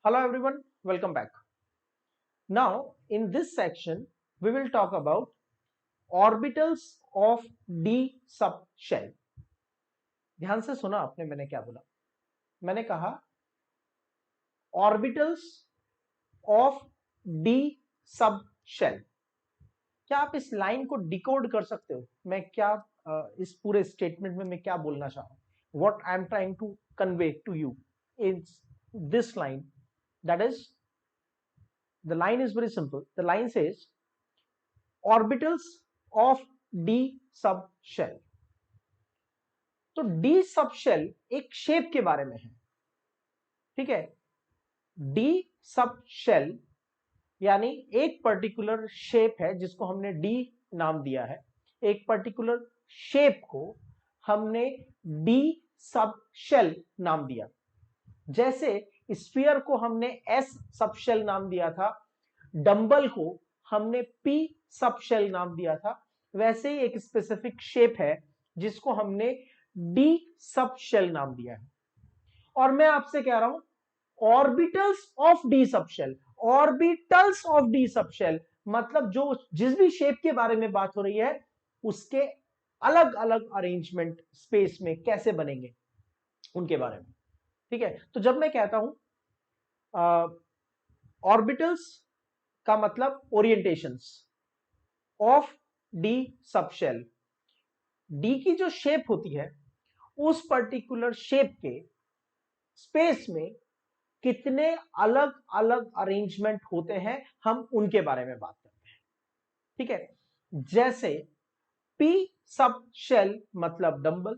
Hello everyone, welcome back. Now in this section we will talk about orbitals of d subshell. ध्यान से सुना आपने मैंने क्या बोला? मैंने कहा orbitals of d subshell. क्या आप इस लाइन को डिकोड कर सकते हो? मैं क्या इस पूरे स्टेटमेंट में मैं क्या बोलना चाह रहा हूं? What I am trying to convey to you is this line, that is, the line is very simple. The line says orbitals of d subshell. तो d subshell एक शेप के बारे में है, ठीक है? d subshell यानी एक पर्टिकुलर शेप है जिसको हमने d नाम दिया है. एक पर्टिकुलर शेप को हमने d subshell नाम दिया. जैसे स्फीयर को हमने s subshell नाम दिया था, डंबल को हमने p सबशेल नाम दिया था, वैसे ही एक स्पेसिफिक शेप है जिसको हमने d सबशेल नाम दिया है. और मैं आपसे कह रहा हूं orbitals of d subshell. Orbitals of d subshell मतलब जो जिस भी शेप के बारे में बात हो रही है उसके अलग अलग अरेंजमेंट स्पेस में कैसे बनेंगे उनके बारे में, ठीक है? तो जब मैं कहता हूं ऑर्बिटल्स का मतलब orientations of D subshell. D की जो शेप होती है उस पर्टिकुलर शेप के स्पेस में कितने अलग अलग अरेंजमेंट होते हैं हम उनके बारे में बात करते हैं, ठीक है? जैसे पी सबशेल मतलब डंबल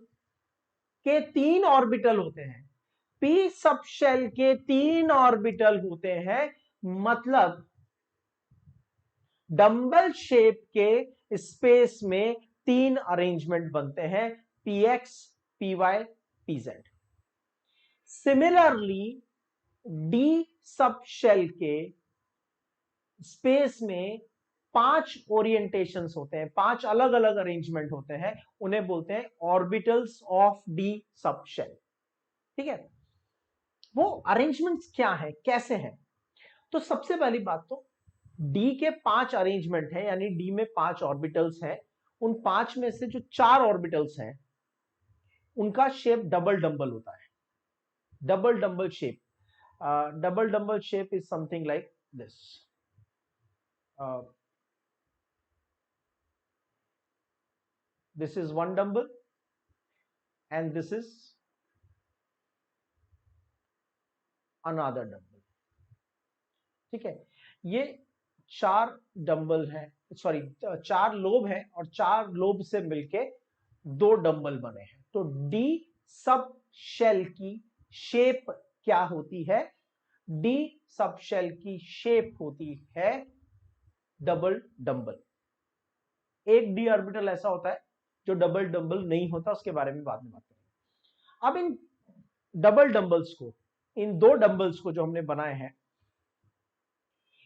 के 3 ऑर्बिटल होते हैं. पी सबशेल के 3 ऑर्बिटल होते हैं मतलब डंबल शेप के स्पेस में 3 अरेंजमेंट बनते हैं, px, py, pz. Similarly D subshell के स्पेस में 5 ओरिएंटेशंस होते हैं, 5 अलग अलग अरेंजमेंट होते हैं, उन्हें बोलते हैं ऑर्बिटल्स ऑफ डी सबशेल, ठीक है? वो अरेंजमेंट्स क्या है, कैसे हैं? तो सबसे पहली बात तो डी के 5 अरेंजमेंट है, यानी डी में 5 ऑर्बिटल्स हैं. उन 5 में से जो 4 ऑर्बिटल्स हैं उनका शेप डबल डंबल होता है. Double dumbbell shape. Double dumbbell shape is something like this. This is one dumbbell and this is another dumbbell, ठीक है? ये 4 डंबल है, सॉरी 4 लोब है और 4 लोब से मिलके 2 डंबल बने हैं. तो डी सब शेल की शेप क्या होती है? डी सब शेल की शेप होती है डबल डंबल. एक डी ऑर्बिटल ऐसा होता है जो डबल डंबल नहीं होता, उसके बारे में बाद में बात करेंगे. अब इन डबल डंबल्स को, इन 2 डंबल्स को जो हमने बनाए हैं,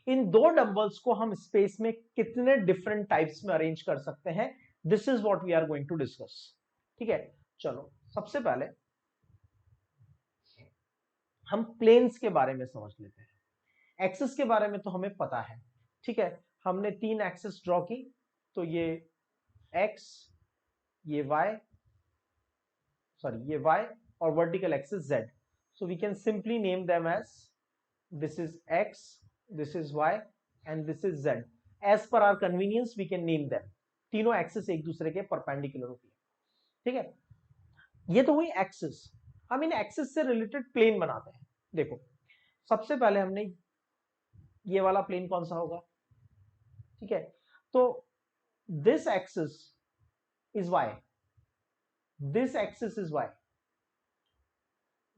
इन 2 डंबल्स को हम स्पेस में कितने डिफरेंट टाइप्स में अरेंज कर सकते हैं, this is what we are going to discuss, ठीक है? चलो सबसे पहले हम प्लेन्स के बारे में समझ लेते हैं. एक्सिस के बारे में तो हमें पता है, ठीक है? हमने 3 एक्सिस ड्रॉ की, तो ये एक्स, ये वाई, सॉरी ये वाई और vertical axis Z. So we can simply name them as this is X, this is y and this is z. as per our convenience we can name them. तीनों axis एक दूसरे के perpendicular होती है, ठीक है? ये तो हुई एक्सिस. हम इन एक्सिस से रिलेटेड प्लेन बनाते हैं. देखो सबसे पहले हमने ये वाला प्लेन कौन सा होगा, ठीक है? तो this axis is y, this axis is y.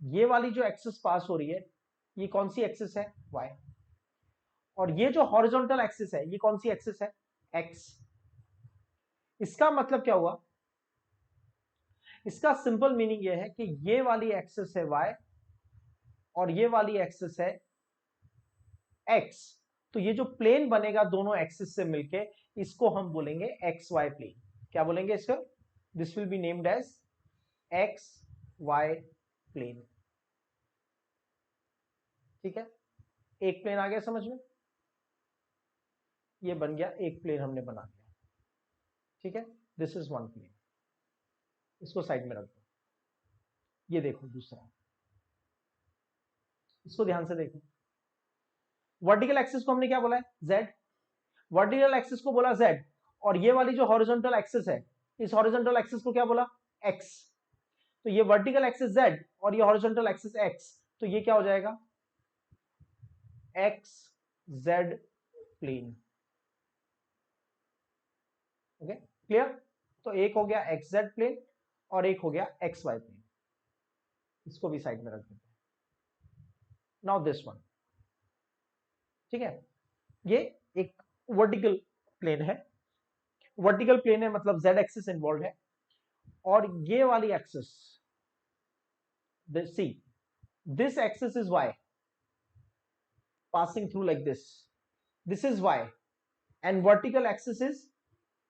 ये वाली जो एक्सिस पास हो रही है ये कौन सी एक्सिस है? y. और ये जो हॉरिजॉन्टल एक्सिस है ये कौन सी एक्सिस है? x. इसका मतलब क्या हुआ? इसका सिंपल मीनिंग ये है कि ये वाली एक्सिस है y और ये वाली एक्सिस है x. तो ये जो प्लेन बनेगा दोनों एक्सिस से मिलके, इसको हम बोलेंगे एक्स वाई प्लेन. क्या बोलेंगे इसको? This will be named as X Y plane, ठीक है? एक प्लेन आ गया समझ में, ये बन गया एक प्लेन हमने बना दिया, ठीक है। दिस इज वन प्लेन, इसको साइड में रख दो। ये देखो दूसरा, इसको ध्यान से देखो। वर्टिकल एक्सिस को हमने क्या बोला है, जेड। वर्टिकल एक्सिस को बोला जेड, और ये वाली जो हॉरिजॉन्टल एक्सिस है, इस हॉरिजॉन्टल एक्सिस को क्या बोला, एक्स। तो ये वर्टिकल एक्सिस जेड और ये हॉरिजॉन्टल एक्सिस एक्स, तो ये क्या हो जाएगा, X Z plane. Okay clear. तो एक हो गया एक्स जेड प्लेन और एक हो गया एक्स वाई प्लेन, इसको भी साइड में रख देते हैं। नाउ दिस वन, ठीक है, ये एक वर्टिकल प्लेन है। वर्टिकल प्लेन है मतलब जेड एक्सिस इन्वॉल्व है, और ये वाली axis, see this axis is Y, passing through like this is y, and vertical axis is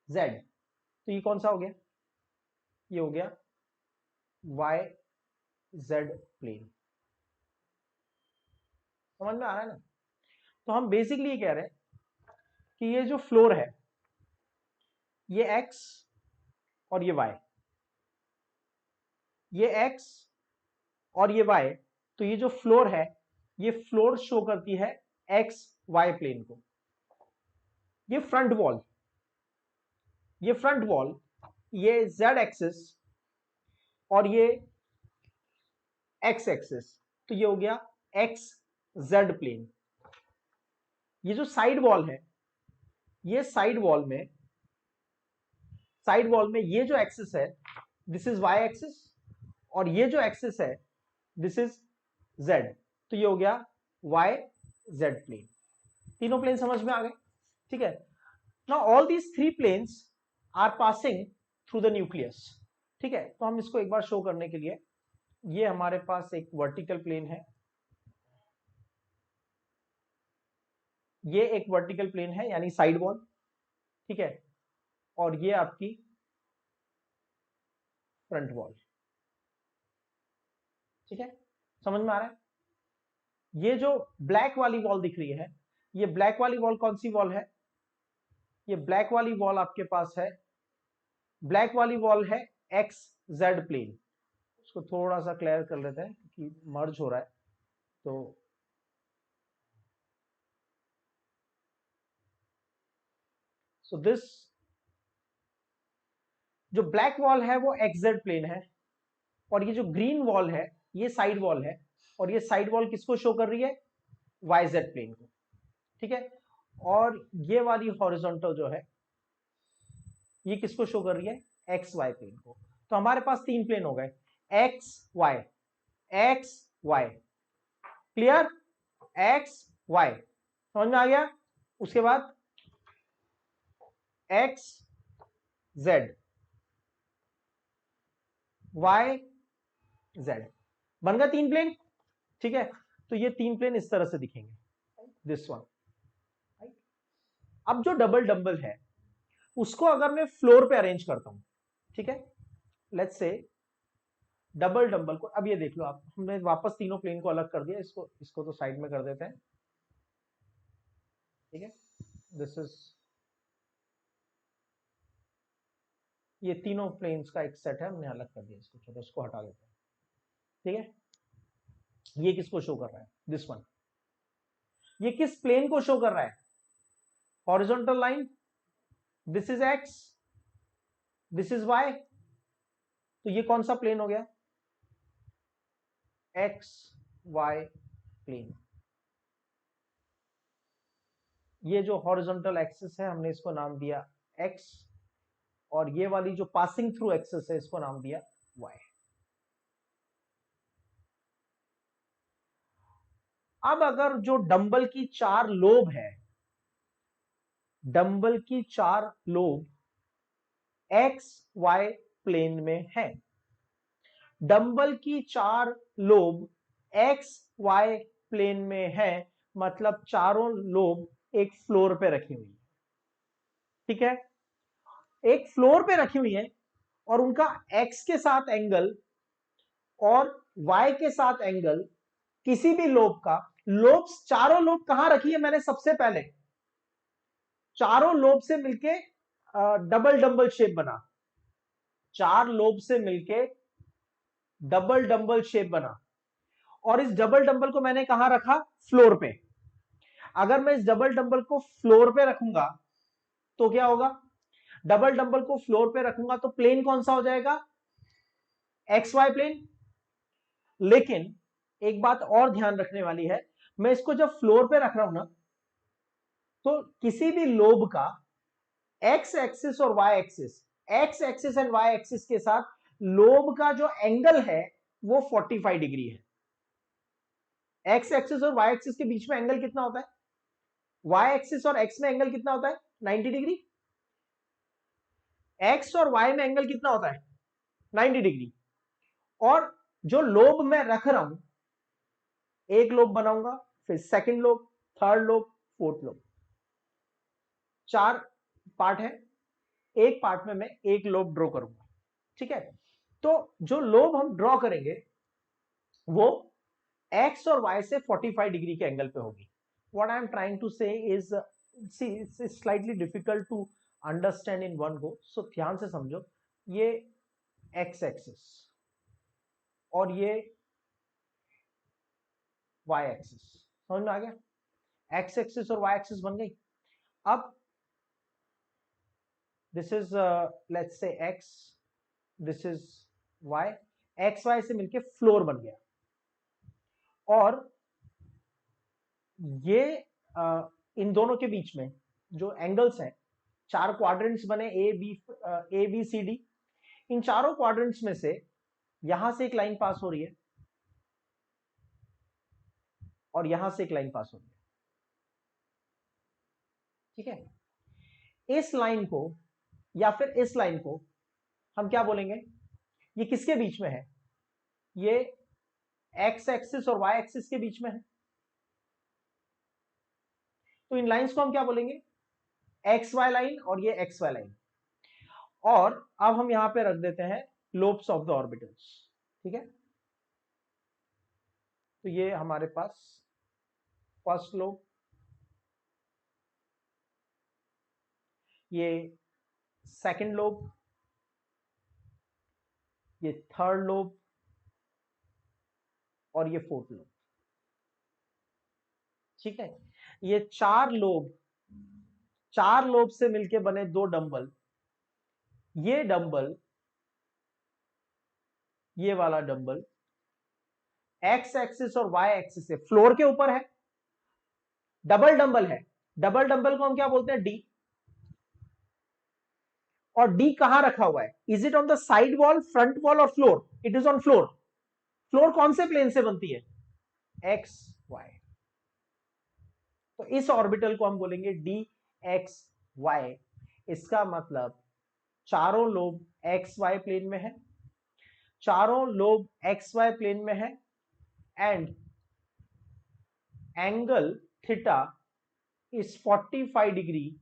z। तो ये कौन सा हो गया, ये हो गया y z प्लेन। समझ में आ रहा है ना। तो हम बेसिकली ये कह रहे हैं कि ये जो फ्लोर है, ये x और ये y, ये x और ये y, तो ये जो फ्लोर है, ये फ्लोर शो करती है एक्स वाई प्लेन को। ये फ्रंट वॉल, ये फ्रंट वॉल, ये जेड एक्सिस और ये एक्स एक्सिस, तो ये हो गया एक्स जेड प्लेन। ये जो साइड वॉल है, ये साइड वॉल में ये जो एक्सिस है, दिस इज वाई एक्सिस, और ये जो एक्सिस है, दिस इज जेड, तो ये हो गया वाई जेड प्लेन। तीनों प्लेन समझ में आ गए, ठीक है। Now all these three planes are passing through the nucleus, ठीक है। तो हम इसको एक बार शो करने के लिए, ये हमारे पास एक वर्टिकल प्लेन है, ये एक वर्टिकल प्लेन है यानी साइड वॉल, ठीक है, और ये आपकी फ्रंट वॉल, ठीक है। समझ में आ रहा है। ये जो ब्लैक वाली वॉल दिख रही है, ये ब्लैक वाली वॉल कौन सी वॉल है, ये ब्लैक वाली वॉल आपके पास है, ब्लैक वाली वॉल है एक्स जेड प्लेन। उसको थोड़ा सा क्लियर कर लेते हैं क्योंकि मर्ज हो रहा है। तो दिस जो ब्लैक वॉल है वो एक्स जेड प्लेन है, और ये जो ग्रीन वॉल है ये साइड वॉल है, और ये साइड वॉल किसको शो कर रही है, वाई जेड प्लेन को, ठीक है। और ये वाली हॉरिजॉन्टल जो है, ये किसको शो कर रही है, एक्स वाई प्लेन को। तो हमारे पास तीन प्लेन हो गए, X Y, X Y, clear, X Y, समझ में आ गया। उसके बाद एक्स जेड, वाई जेड, बन गया तीन प्लेन, ठीक है। तो ये तीन प्लेन इस तरह से दिखेंगे, दिस वन। अब जो डबल डंबल है उसको अगर मैं फ्लोर पे अरेंज करता हूं, ठीक है, लेट्स से डबल डंबल को, अब ये देख लो आप, हमने वापस तीनों प्लेन को अलग कर दिया, इसको तो साइड में कर देते हैं, ठीक है। दिस इज, ये तीनों प्लेन्स का एक सेट है, हमने अलग कर दिया इसको, छोटा, इसको हटा देते हैं, ठीक है। ये किसको शो कर रहा है, दिस वन, ये किस प्लेन को शो कर रहा है, horizontal line, this is X, this is Y, तो ये कौन सा प्लेन हो गया, एक्स वाई प्लेन। ये जो हॉरिजॉन्टल एक्सिस है हमने इसको नाम दिया एक्स, और ये वाली जो पासिंग थ्रू एक्सिस है इसको नाम दिया वाई। अब अगर जो डंबल की चार लोब है, डंबल की चार लोब एक्स वाई प्लेन में है, डंबल की चार लोब एक्स वाई प्लेन में है, मतलब चारों लोब एक फ्लोर पे रखी हुई है, ठीक है, एक फ्लोर पे रखी हुई है, और उनका एक्स के साथ एंगल और वाई के साथ एंगल किसी भी लोब का लोब्स, चारों लोब कहां रखी है मैंने, सबसे पहले चारों लोब से मिलके डबल डंबल शेप बना, चार लोब से मिलके डबल डंबल शेप बना, और इस डबल डंबल को मैंने कहां रखा, फ्लोर पे। अगर मैं इस डबल डंबल को फ्लोर पे रखूंगा तो क्या होगा, डबल डंबल को फ्लोर पे रखूंगा तो प्लेन कौन सा हो जाएगा, एक्स वाई प्लेन। लेकिन एक बात और ध्यान रखने वाली है, मैं इसको जब फ्लोर पे रख रहा हूं ना, तो किसी भी लोब का एक्स एक्सिस और Y axis, X axis and Y axis के साथ लोब का जो एंगल है वो 45 डिग्री है। एक्स एक्सिस और वाई एक्सिस के बीच में एंगल कितना होता है, वाई एक्सिस और एक्स में एंगल कितना होता है, 90 डिग्री। एक्स और वाई में एंगल कितना होता है, 90 डिग्री। और जो लोब मैं रख रहा हूं, एक लोब बनाऊंगा, फिर second lobe, third lobe, fourth lobe, चार पार्ट है, एक पार्ट में मैं एक लोब ड्रॉ करूंगा, ठीक है। तो जो लोब हम ड्रॉ करेंगे वो एक्स और वाई से 45 डिग्री के एंगल पे होगी। What I am trying to say is, see it's slightly difficult to understand in one go, so ध्यान से समझो। ये एक्स एक्सिस और ये वाई एक्सिस, समझ में आ गया, एक्स एक्सिस और वाई एक्सिस बन गई। अब this is let's say X, this is Y, X Y से मिलके फ्लोर बन गया। और ये इन दोनों के बीच में जो एंगल्स हैं, चार क्वाड्रेंट्स बने, ए बी सी डी। इन चारों क्वाड्रेंट्स में से यहां से एक लाइन पास हो रही है और यहां से एक लाइन पास हो रही है, ठीक है। इस लाइन को या फिर इस लाइन को हम क्या बोलेंगे, ये किसके बीच में है, ये एक्स एक्सिस और वाई एक्सिस के बीच में है। तो इन लाइंस को हम क्या बोलेंगे, एक्स वाई लाइन और ये एक्स वाई लाइन। और अब हम यहां पे रख देते हैं लोब्स ऑफ द ऑर्बिटल्स, ठीक है। तो ये हमारे पास फर्स्ट लोब, ये सेकंड लोब, ये थर्ड लोब और ये फोर्थ लोब, ठीक है। ये चार लोब, चार लोब से मिलके बने दो डंबल, ये डंबल, ये वाला डंबल एक्स एक्सिस और वाई एक्सिस से फ्लोर के ऊपर है, डबल डंबल है। डबल डंबल को हम क्या बोलते हैं, डी। और डी कहां रखा हुआ है, is it on the side wall, front wall और floor, it is on floor. Floor कौन से प्लेन से बनती है, एक्स वाई। तो इस ऑर्बिटल को हम बोलेंगे डी एक्स वाई। इसका मतलब चारों लोब एक्स वाई प्लेन में है, चारों लोब एक्स वाई प्लेन में है, and angle theta is 45 degree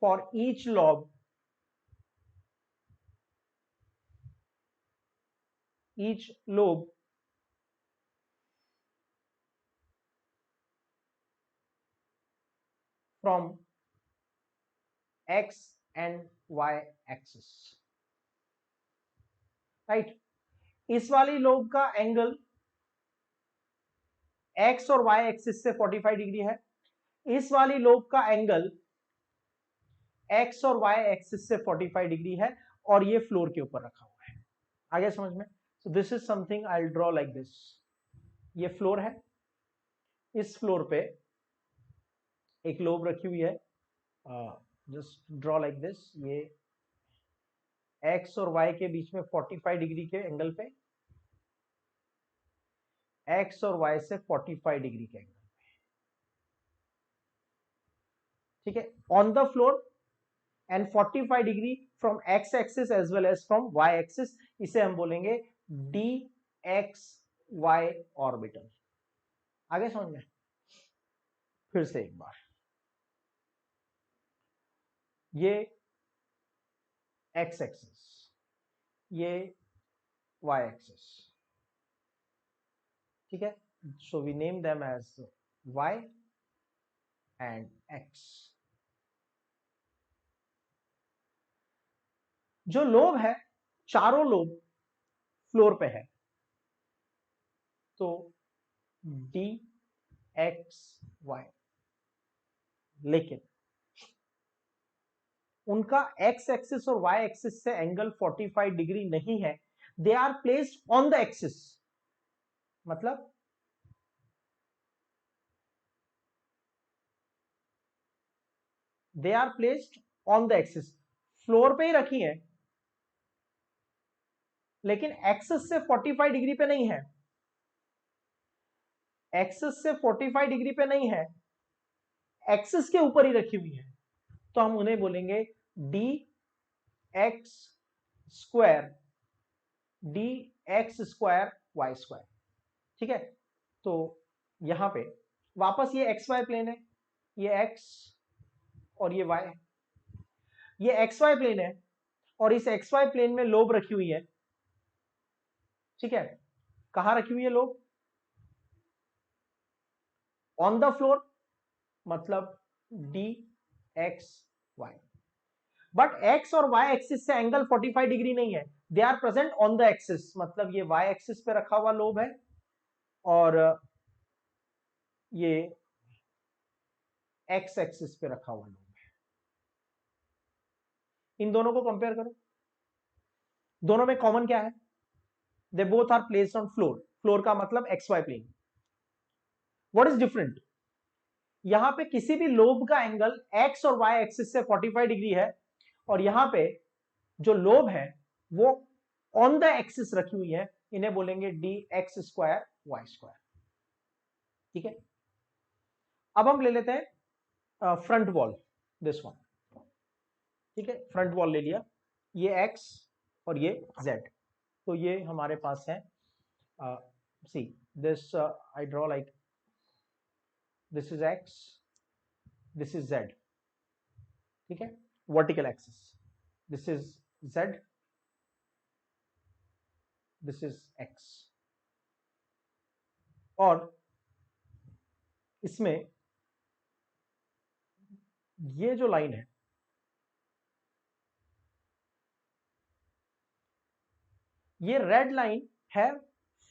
for each lobe, each lobe from x and y axis, right. इस वाली लोब का एंगल x और y एक्सिस से 45 डिग्री है, इस वाली लोब का एंगल x और y एक्सिस से 45 डिग्री है, और ये फ्लोर के ऊपर रखा हुआ है। आगे समझ में, सो this is something I will draw like this. ये फ्लोर है, इस फ्लोर पे एक लोब रखी हुई है, जस्ट ड्रॉ लाइक दिस। ये x और y के बीच में 45 डिग्री के एंगल पे, x और y से 45 डिग्री के एंगल पे, ठीक है, on the floor and 45 degree from x axis as well as from y axis. इसे हम बोलेंगे डी एक्स वाई ऑर्बिटल। आगे समझ में, फिर से एक बार, ये x एक्सिस, ये y एक्सिस, ठीक है, so we name them as y and x। जो लोब है, चारों लोब फ्लोर पे है, तो डी एक्स वाई, लेकिन उनका एक्स एक्सिस और वाई एक्सिस से एंगल 45 डिग्री नहीं है, they are placed on the axis. मतलब they are placed on the axis, floor पे ही रखी है, लेकिन एक्सिस से 45 डिग्री पे नहीं है, एक्सिस से 45 डिग्री पे नहीं है, एक्सिस के ऊपर ही रखी हुई है, तो हम उन्हें बोलेंगे D X square, D X square Y square. ठीक है, तो यहां पे वापस ये एक्स वाई प्लेन है, ये एक्स और ये वाई, ये एक्स वाई प्लेन है, और इस एक्स वाई प्लेन में लोब रखी हुई है। ठीक है, कहां रखी हुई है लोब? ऑन द फ्लोर, मतलब D X Y. But X और वाई एक्सिस से एंगल 45 डिग्री नहीं है, they are present on the axis, मतलब ये वाई एक्सिस पे रखा हुआ लोब है और ये एक्स एक्सिस पे रखा हुआ लोब है। इन दोनों को कंपेयर करो, दोनों में कॉमन क्या है? They both are placed on floor, floor का मतलब X Y plane. What is different? यहां पे किसी भी लोब का एंगल एक्स और वाई एक्सिस से 45 डिग्री है, और यहां पे जो लोब है वो ऑन द एक्सिस रखी हुई है, इन्हें बोलेंगे D X square Y square. ठीक है, अब हम ले लेते हैं फ्रंट वॉल, दिस वन। ठीक है, फ्रंट वॉल ले लिया, ये एक्स और ये जेड, तो ये हमारे पास है, see this I draw like this is X, this is Z. ठीक है, vertical axis, this is Z, this is x, और इसमें ये जो लाइन है, ये रेड लाइन है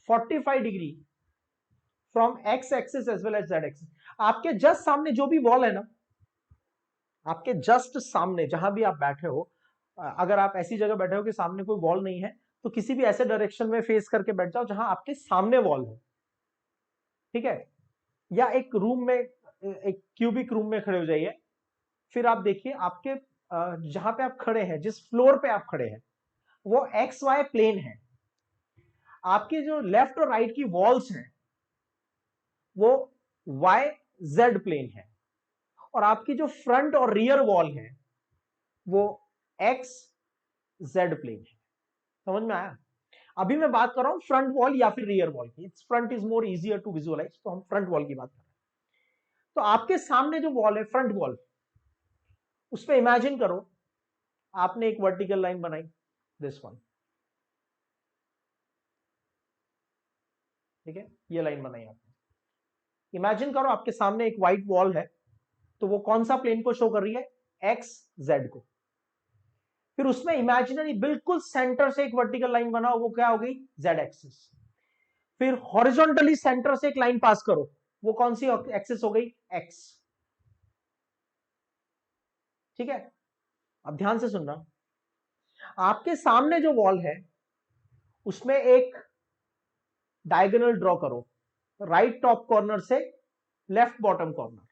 45 degree from X axis as well as Z axis. आपके जस्ट सामने जो भी वॉल है ना, आपके जस्ट सामने जहां भी आप बैठे हो, अगर आप ऐसी जगह बैठे हो कि सामने कोई वॉल नहीं है, तो किसी भी ऐसे डायरेक्शन में फेस करके बैठ जाओ जहां आपके सामने वॉल हो। ठीक है, या एक रूम में, एक क्यूबिक रूम में खड़े हो जाइए, फिर आप देखिए आपके जहां पे आप खड़े हैं, जिस फ्लोर पे आप खड़े हैं, वो एक्स वाई प्लेन है। आपके जो लेफ्ट और राइट की वॉल्स हैं वो वाई जेड प्लेन है, और आपकी जो फ्रंट और रियर वॉल है वो एक्स जेड प्लेन है। समझ में आया? अभी मैं बात कर रहा हूं फ्रंट वॉल या फिर रियर वॉल की, front is more easier to visualize, तो हम फ्रंट वॉल की बात कर रहे हैं। तो आपके सामने जो वॉल है, फ्रंट वॉल, उस पर इमेजिन करो आपने एक वर्टिकल लाइन बनाई, दिस वन। ठीक है, ये लाइन बनाई आपने। इमेजिन करो आपके सामने एक व्हाइट वॉल है, तो वो कौन सा प्लेन को शो कर रही है? एक्स जेड को। फिर उसमें इमेजिनरी बिल्कुल सेंटर से एक वर्टिकल लाइन बनाओ, वो क्या हो गई? Z axis. फिर हॉरिजॉन्टली सेंटर से एक लाइन पास करो, वो कौन सी एक्सिस हो गई? एक्स। ठीक है, अब ध्यान से सुनना, आपके सामने जो वॉल है उसमें एक डायगोनल ड्रॉ करो, राइट टॉप कॉर्नर से left bottom corner,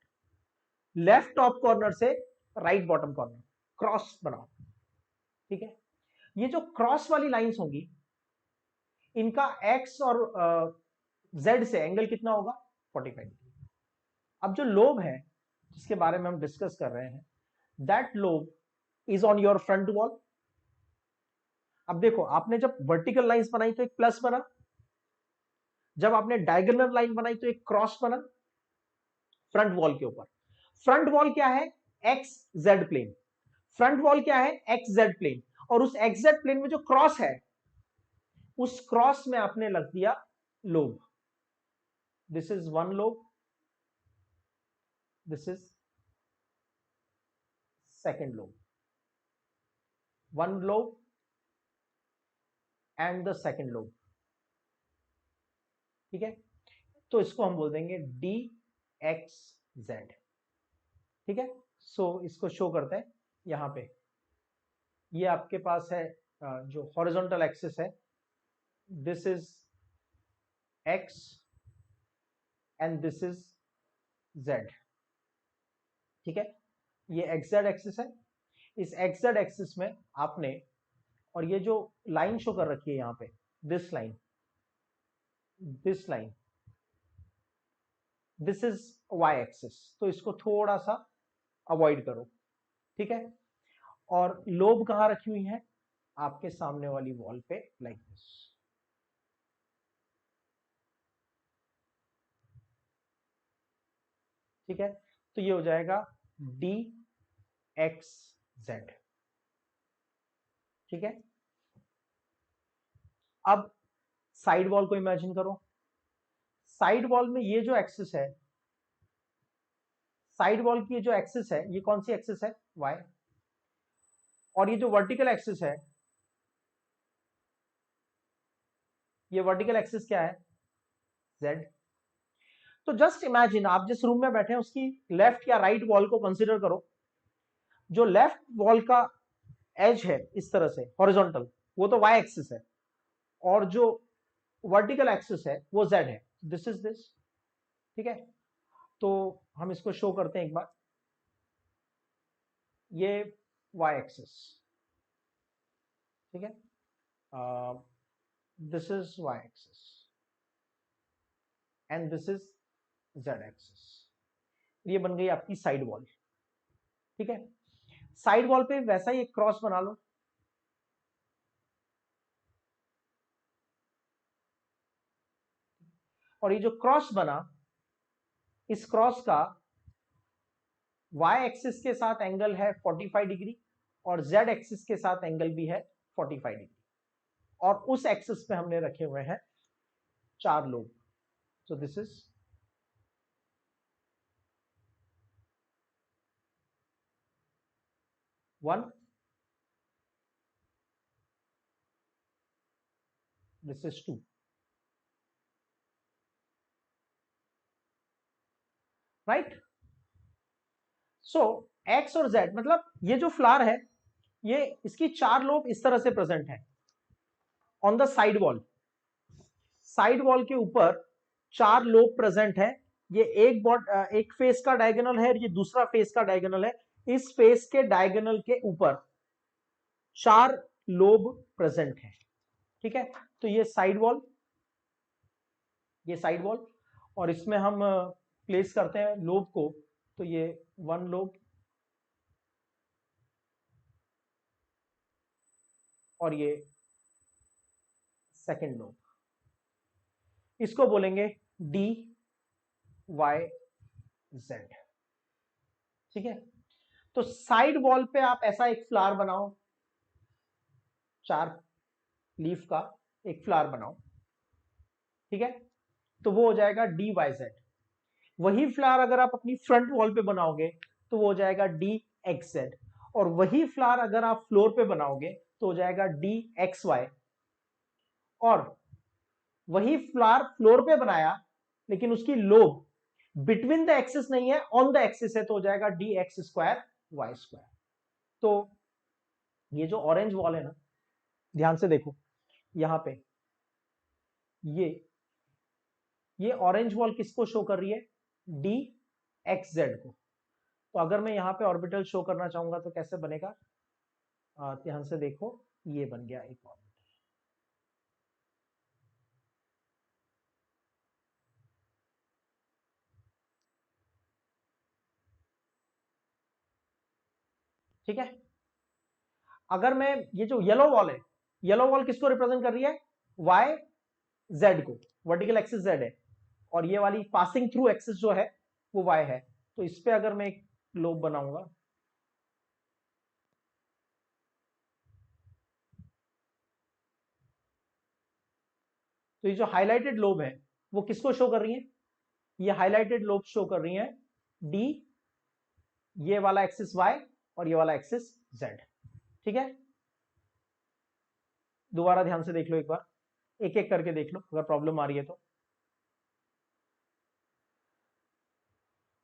left top corner से राइट बॉटम कॉर्नर, क्रॉस बनाओ। ठीक है, ये जो क्रॉस वाली लाइंस होंगी, इनका एक्स और जेड से एंगल कितना होगा? 45 डिग्री। अब जो लोब है जिसके बारे में हम डिस्कस कर रहे हैं, that lobe is on your front wall. अब देखो, आपने जब वर्टिकल लाइंस बनाई तो एक प्लस बना, जब आपने डायगोनल लाइन बनाई तो एक क्रॉस बना फ्रंट वॉल के ऊपर। फ्रंट वॉल क्या है? X Z plane. Front wall क्या है? X Z plane. और उस एक्स जेड प्लेन में जो क्रॉस है, उस क्रॉस में आपने लग दिया lobe. this is one lobe, this is second lobe, one lobe and the second lobe, ठीक है। तो इसको हम बोल देंगे डी एक्स जेड, ठीक है। सो इसको शो करते हैं यहाँ पे। ये आपके पास है जो हॉरिजॉन्टल एक्सिस है, this is x and this is Z, ठीक है। ये एक्स जेड एक्सिस है। इस एक्स जेड एक्सिस में आपने, और ये जो लाइन शो कर रखी है यहाँ पे, this line, this line, this is Y axis, तो इसको थोड़ा सा अवॉइड करो, ठीक है। और लोब कहां रखी हुई है? आपके सामने वाली वॉल पे, लाइक दिस, ठीक है। तो ये हो जाएगा डी एक्स जेड, ठीक है। अब साइड वॉल को इमेजिन करो। साइड वॉल में ये जो एक्सिस है, साइड वॉल की जो एक्सिस है, ये कौन सी एक्सिस है? वाई। और ये जो वर्टिकल एक्सिस है, ये वर्टिकल एक्सिस क्या है? जेड। तो जस्ट इमेजिन, आप जिस रूम में बैठे हैं उसकी लेफ्ट या राइट वॉल को कंसीडर करो। जो लेफ्ट वॉल का एज है इस तरह से हॉरिजॉन्टल, वो तो वाई एक्सिस है, और जो वर्टिकल एक्सिस है वो जेड है, दिस इज दिस, ठीक है। तो हम इसको शो करते हैं एक बार। ये वाई एक्सिस, ठीक है, this is Y axis and this is Z axis. ये बन गई आपकी साइड वॉल, ठीक है। साइड वॉल पे वैसा ही एक क्रॉस बना लो, और ये जो क्रॉस बना, इस क्रॉस का वाई एक्सिस के साथ एंगल है 45 डिग्री और जेड एक्सिस के साथ एंगल भी है 45 डिग्री, और उस एक्सिस पे हमने रखे हुए हैं 4 lobe. So this is one, this is two, right. So X और जेड, मतलब ये जो फ्लावर है, ये इसकी 4 लोब इस तरह से प्रेजेंट है on the side wall. Side wall के ऊपर 4 लोब प्रेजेंट है। ये एक फेस का डायगोनल है और ये दूसरा फेस का डायगोनल है। इस फेस के डायगोनल के ऊपर 4 लोब प्रेजेंट है, ठीक है। तो ये साइड वॉल, ये साइड वॉल, और इसमें हम प्लेस करते हैं लोब को। तो ये वन लोब और ये सेकेंड लोब, इसको बोलेंगे डी वाई जेड, ठीक है। तो साइड वॉल पे आप ऐसा एक फ्लावर बनाओ, 4 लीफ का एक फ्लावर बनाओ, ठीक है। तो वो हो जाएगा डी वाई जेड। वही फ्लावर अगर आप अपनी फ्रंट वॉल पे बनाओगे तो वो हो जाएगा डी एक्स जेड, और वही फ्लावर अगर आप फ्लोर पे बनाओगे तो हो जाएगा डी एक्स वाई। और वही फ्लावर फ्लोर पे बनाया लेकिन उसकी लोब बिटवीन द एक्सिस नहीं है, ऑन द एक्सिस है, तो हो जाएगा D X square Y square. तो ये जो ऑरेंज वॉल है ना, ध्यान से देखो यहां पे, ये ये ऑरेंज वॉल किसको शो कर रही है? डी एक्स जेड को। तो अगर मैं यहां पे ऑर्बिटल शो करना चाहूंगा तो कैसे बनेगा? ध्यान से देखो, ये बन गया एक ऑर्बिटल, ठीक है। अगर मैं, ये जो येलो वॉल है, येलो वॉल किसको रिप्रेजेंट कर रही है? वाई जेड को, वर्टिकल एक्सिस जेड है, और ये वाली पासिंग थ्रू एक्सिस जो है वो वाई है। तो इस पे अगर मैं एक लोब बनाऊंगा, तो ये जो हाईलाइटेड लोब है वो किसको शो कर रही है? ये हाईलाइटेड लोब शो कर रही हैं डी, ये वाला एक्सिस वाई और ये वाला एक्सिस जेड। ठीक है, दोबारा ध्यान से देख लो, एक बार एक एक करके देख लो अगर प्रॉब्लम आ रही है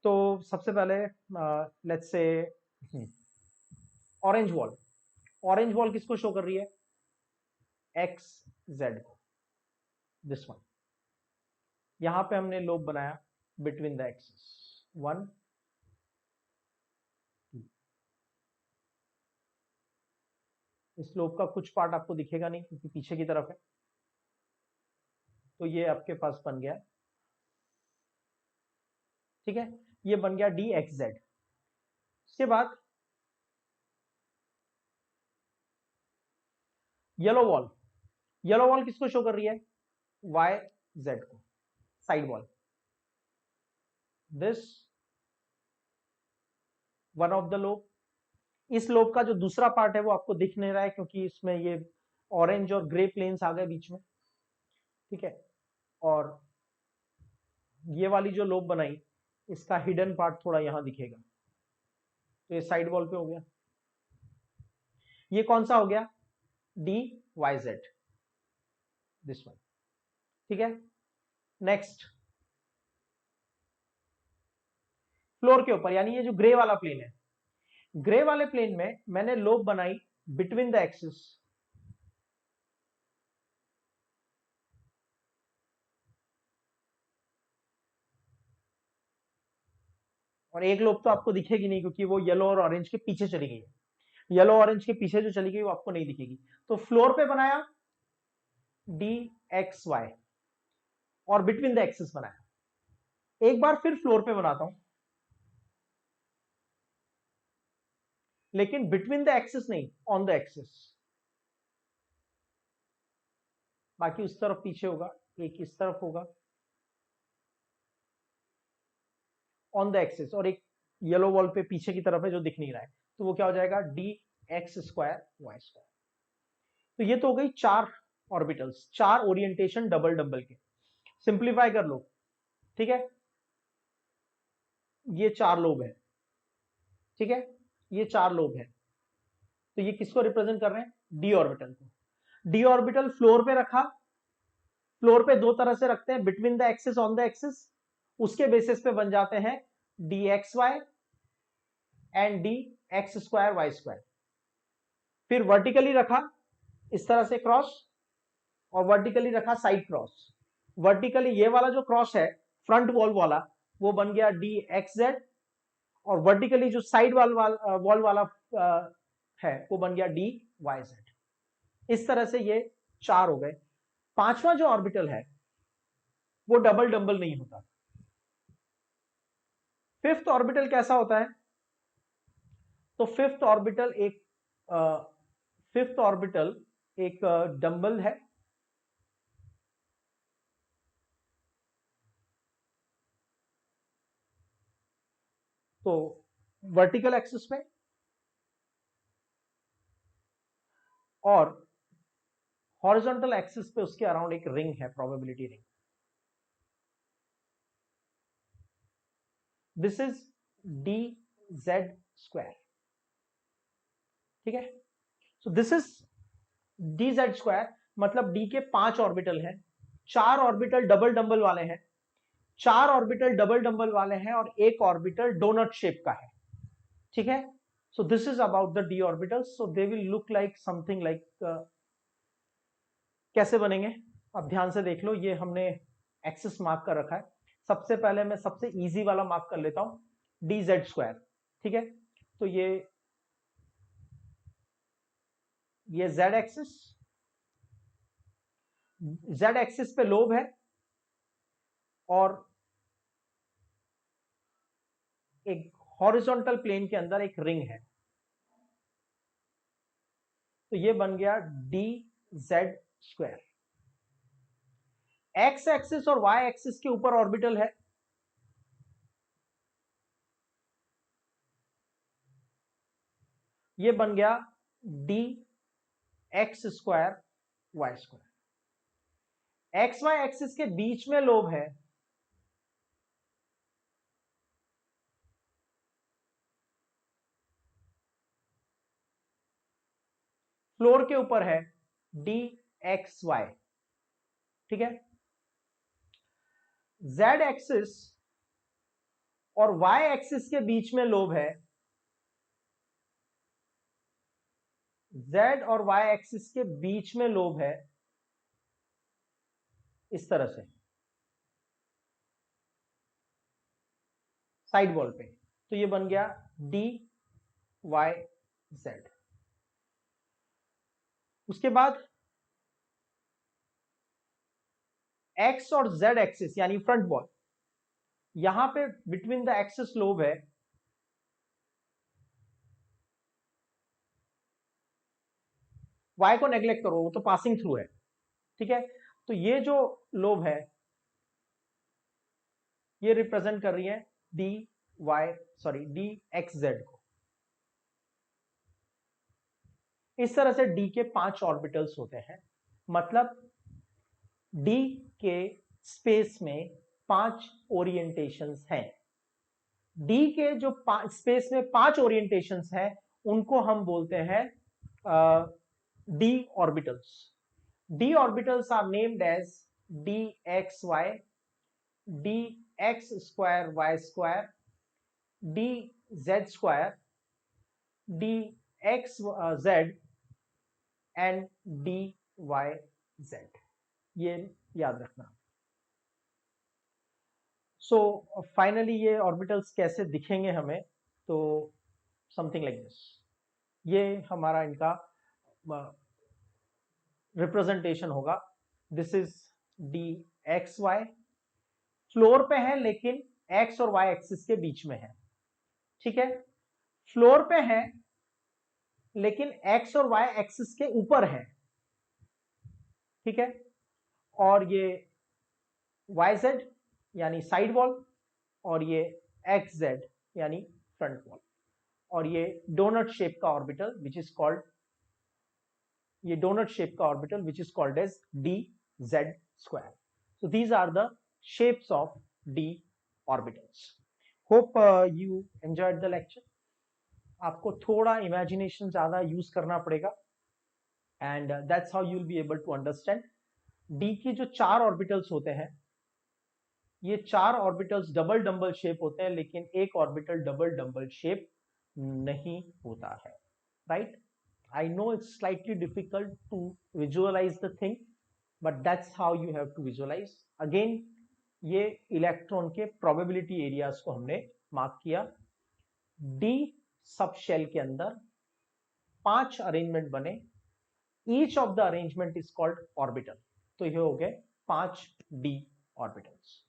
तो सबसे पहले let's say orange wall. Orange wall किसको शो कर रही है? एक्स जेड को, दिस वन। यहां पे हमने लोब बनाया बिटवीन द एक्सिस 1 2। इस लोब का कुछ पार्ट आपको दिखेगा नहीं क्योंकि पीछे की तरफ है, तो ये आपके पास बन गया। ठीक है, ये बन गया डी एक्स जेड। उसके बाद येलो वॉल। येलो वॉल किसको शो कर रही है? वाई जेड को, side wall, this one of the lobe. इस लोब का जो दूसरा पार्ट है वो आपको दिख नहीं रहा है क्योंकि इसमें ये ऑरेंज और ग्रे प्लेन्स आ गए बीच में। ठीक है, और ये वाली जो लोब बनाई इसका हिडन पार्ट थोड़ा यहां दिखेगा, तो ये साइड वॉल पे हो गया। ये कौन सा हो गया? D Y Z, this one. ठीक है, नेक्स्ट फ्लोर के ऊपर, यानी ये जो ग्रे वाला प्लेन है, ग्रे वाले प्लेन में मैंने लोब बनाई बिटवीन द एक्सिस, और एक लोब तो आपको दिखेगी नहीं क्योंकि वो येलो और ऑरेंज के पीछे चली गई है। येलो ऑरेंज के पीछे जो चली गई वो आपको नहीं दिखेगी। तो फ्लोर पे बनाया डी एक्स वाई और बिटवीन द एक्सिस बनाया। एक बार फिर फ्लोर पे बनाता हूं, लेकिन बिटवीन द एक्सिस नहीं, ऑन द एक्सिस। बाकी उस तरफ पीछे होगा, एक इस तरफ होगा ऑन द एक्सिस, और एक येलो वॉल पे पीछे की तरफ है जो दिख नहीं रहा है, तो वो क्या हो जाएगा? D X square Y square. तो ये तो हो गई 4 ऑर्बिटल्स, 4 ओरिएंटेशन डबल डबल के। सिंप्लीफाई कर लो। ठीक है, ये 4 लोब है। ठीक है, ये 4 लोब है, तो ये किसको रिप्रेजेंट कर रहे हैं? डी ऑर्बिटल को। डी ऑर्बिटल फ्लोर पे रखा, फ्लोर पे दो तरह से रखते हैं, between the axis, on the axis. उसके बेसिस पे बन जाते हैं D X Y and D X square Y square. फिर वर्टिकली रखा इस तरह से क्रॉस, और वर्टिकली रखा साइड क्रॉस। वर्टिकली ये वाला जो क्रॉस है फ्रंट वॉल वाला, वो बन गया डी एक्स जेड, और वर्टिकली जो साइड वॉल वाला है वो बन गया डी वाई जेड। इस तरह से ये 4 हो गए। पांचवा जो ऑर्बिटल है वो डबल डबल नहीं होता। फिफ्थ ऑर्बिटल कैसा होता है? तो फिफ्थ ऑर्बिटल एक डंबल है, तो वर्टिकल एक्सिस में, और हॉरिजॉन्टल एक्सिस पे उसके अराउंड एक रिंग है, probability ring. This is D Z square. ठीक है, सो this is D Z square, मतलब डी के 5 ऑर्बिटल हैं, 4 ऑर्बिटल डबल डंबल वाले हैं, 4 ऑर्बिटल डबल डंबल वाले हैं, और एक ऑर्बिटल डोनट शेप का है। ठीक है, सो this is about the D orbitals. So they will look like something like, कैसे बनेंगे अब ध्यान से देख लो। ये हमने एक्सिस मार्क कर रखा है। सबसे पहले मैं सबसे इजी वाला मार्क कर लेता हूं, डी जेड स्क्वायर। ठीक है, तो ये जेड एक्सिस, जेड एक्सिस पे लोब है, और एक हॉरिजॉन्टल प्लेन के अंदर एक रिंग है, तो ये बन गया D Z square. X axis और वाई एक्सिस के ऊपर ऑर्बिटल है, ये बन गया D X square Y square. X Y axis के बीच में लोब है, फ्लोर के ऊपर है डी एक्स वाई, ठीक है। जेड एक्सिस और वाई एक्सिस के बीच में लोब है, जेड और वाई एक्सिस के बीच में लोब है इस तरह से साइड वॉल पे, तो ये बन गया डी वाई जेड। उसके बाद एक्स और जेड एक्सिस यानी फ्रंट वॉल, यहां पे बिटवीन द एक्सिस लोब है वाई को नेग्लेक्ट करो, वो तो पासिंग थ्रू है, ठीक है। तो ये जो लोब है ये रिप्रेजेंट कर रही है D Y sorry D X Z को। इस तरह से डी के 5 ऑर्बिटल्स होते हैं, मतलब डी के स्पेस में 5 ओरिएंटेशंस हैं। डी के जो स्पेस में 5 ओरिएंटेशंस हैं उनको हम बोलते हैं D orbitals. D orbitals are named as D X Y, D X square Y square, D Z square, D X Z and D Y Z, ये याद रखना। सो फाइनली ये ऑर्बिटल्स कैसे दिखेंगे हमें, तो समथिंग लाइक दिस, ये हमारा इनका रिप्रेजेंटेशन होगा। This is D X Y, floor पे है लेकिन एक्स और वाई एक्सिस के बीच में है, ठीक है। फ्लोर पे है लेकिन एक्स और वाई एक्सिस के ऊपर है, ठीक है। और ये वाई जेड यानी साइड वॉल, और ये एक्स जेड यानी फ्रंट वॉल, और ये डोनट शेप का ऑर्बिटल विच इज कॉल्ड, ये डोनट शेप का orbital which is called as D Z square. So these are the shapes of D orbitals. Hope you enjoyed the lecture. आपको थोड़ा imagination ज्यादा use करना पड़ेगा and that's how you will be able to understand. D की जो 4 orbitals होते हैं, ये 4 ऑर्बिटल्स डबल डंबल शेप होते हैं, लेकिन एक ऑर्बिटल डबल डंबल शेप नहीं होता है, right. I know it's slightly difficult to visualize the thing, but that's how you have to visualize. Again ये इलेक्ट्रॉन के प्रोबेबिलिटी एरियाज को हमने मार्क किया। डी सब शेल के अंदर 5 अरेंजमेंट बने, each of the arrangement is called orbital, तो ये हो गए 5 डी ऑर्बिटल्स।